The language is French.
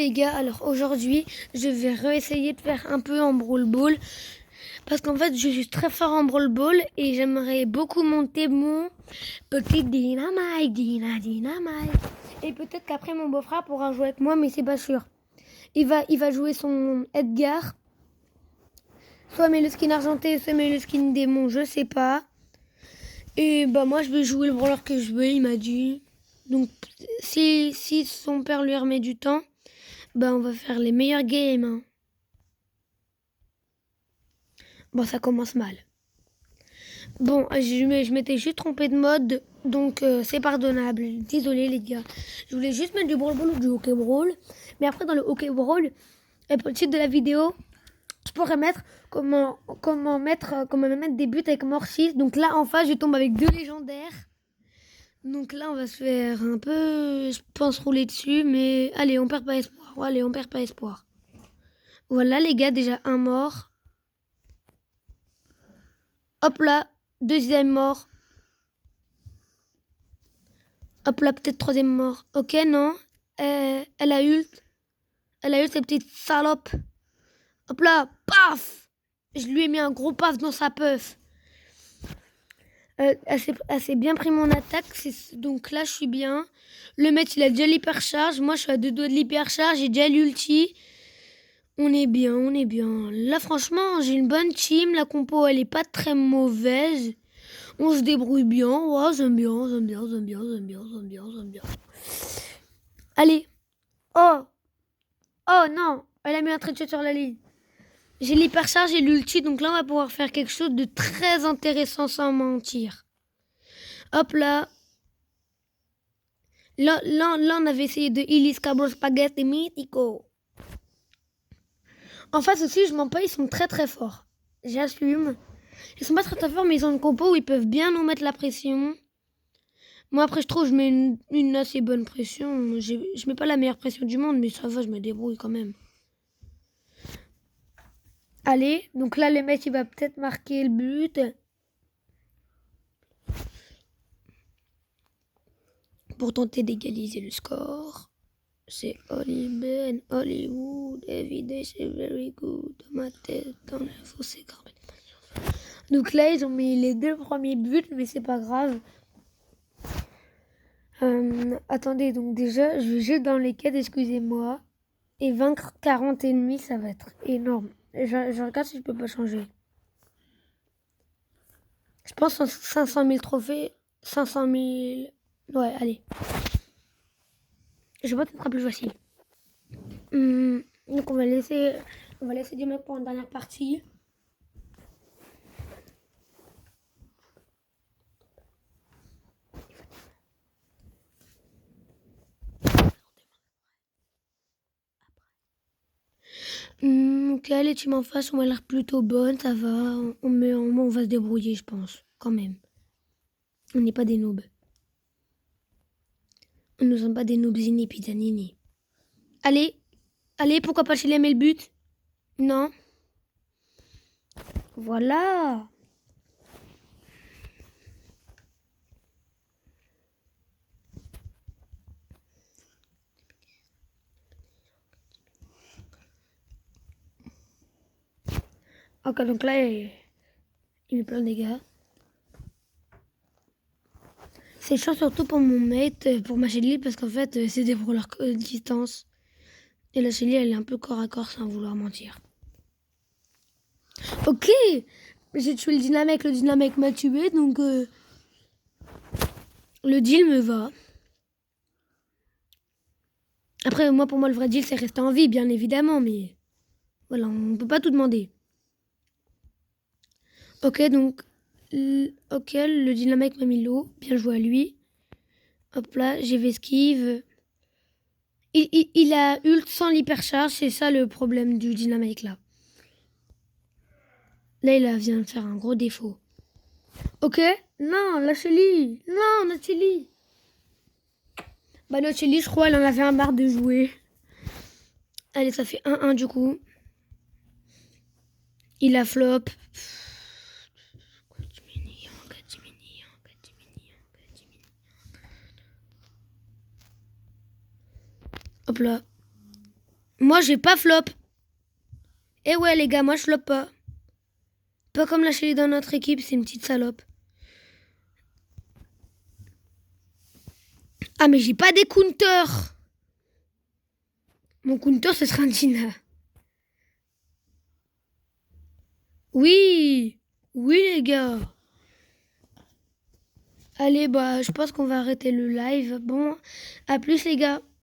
les gars, alors aujourd'hui je vais réessayer de faire un peu en Brawl Ball parce qu'en fait je suis très fort en Brawl Ball et j'aimerais beaucoup monter mon petit Dynamite, Dynamite. Et peut-être qu'après mon beau-frère pourra jouer avec moi mais c'est pas sûr. Il va jouer son Edgar, soit met le skin argenté, soit met le skin démon, je sais pas. Et bah moi je vais jouer le brawler que je veux, il m'a dit. Donc si son père lui remet du temps, bah on va faire les meilleurs games. Hein. Bon, ça commence mal. Bon, je m'étais juste trompé de mode, donc c'est pardonnable. Désolé les gars. Je voulais juste mettre du Brawl Ball ou du Hockey Brawl. Mais après dans le Hockey Brawl, pour le titre de la vidéo, je pourrais mettre comment mettre des buts avec Morsis. Donc là en face je tombe avec 2 légendaires. Donc là on va se faire un peu, je pense, rouler dessus. Mais allez, on perd pas espoir. Allez, on perd pas espoir. Voilà les gars, déjà un mort. Hop là, deuxième mort. Hop là, peut-être troisième mort. Ok, non. Elle a ult. Elle a ult, cette petite salope. Hop là, paf. Je lui ai mis un gros paf dans sa puff. Elle s'est bien pris mon attaque. Donc là, je suis bien. Le mec, il a déjà l'hypercharge. Moi, je suis à 2 doigts de l'hypercharge. J'ai déjà l'ulti. On est bien, on est bien. Là, franchement, j'ai une bonne team. La compo, elle est pas très mauvaise. On se débrouille bien. Ouais, j'aime bien, j'aime bien, j'aime bien, j'aime bien, j'aime bien, j'aime bien. Allez. Oh. Oh non. Elle a mis un trait de shot sur la ligne. J'ai l'hypercharge et l'ulti. Donc là, on va pouvoir faire quelque chose de très intéressant sans mentir. Hop là. Là, on avait essayé de Illis Cabro Spaghetti Mythico. En face aussi, je mens pas, ils sont très très forts. J'assume. Ils sont pas très très forts, mais ils ont une compo où ils peuvent bien nous mettre la pression. Moi, après, je trouve que je mets une assez bonne pression. Je mets pas la meilleure pression du monde, mais ça va, je me débrouille quand même. Allez, donc là, le mec, il va peut-être marquer le but. Pour tenter d'égaliser le score. C'est Hollywood, Hollywood, everyday c'est very good. Dans ma tête, dans l'info, c'est grave. Donc là, ils ont mis les 2 premiers buts, mais c'est pas grave. Attendez, donc déjà, je vais juste dans les quêtes, excusez-moi. Et vaincre 40 ennemis, ça va être énorme. Je regarde si je peux pas changer. Je pense 500 000 trophées. 500 000... Ouais, allez. Je vois que ce sera plus facile. Donc on va laisser du mec pour une dernière partie. Ok, les teams en face ont l'air plutôt bonnes, ça va. On va se débrouiller, je pense, quand même. On n'est pas des noobs. On ne sommes pas des noobs pizzanini. Allez, pourquoi pas chez les le but? Non. Voilà. Ok, donc là, il met plein de dégâts. C'est chiant surtout pour mon mate, pour ma Shelly, parce qu'en fait, c'est des brawlers distance. Et la Shelly, elle est un peu corps à corps sans vouloir mentir. Ok, j'ai tué le dynamique m'a tué, donc le deal me va. Après, pour moi, le vrai deal, c'est rester en vie, bien évidemment, mais voilà, on peut pas tout demander. Ok, donc, ok, le dynamique m'a mis l'eau, bien joué à lui. Hop là, j'ai esquive. Il a ult sans l'hypercharge, c'est ça le problème du dynamique là. Là, il vient de faire un gros défaut. Ok, non, la Shelly. Non, notre Shelly. Bah, notre Shelly, je crois, elle en avait un marre de jouer. Allez, ça fait 1-1 du coup. Il a flop. Hop là. Moi, j'ai pas flop. Eh ouais, les gars, moi, je flop pas. Pas comme la chérie dans notre équipe, c'est une petite salope. Ah, mais j'ai pas des counters. Mon counter, ce sera un Tina. Oui, oui, les gars. Allez, bah, je pense qu'on va arrêter le live. Bon, à plus, les gars.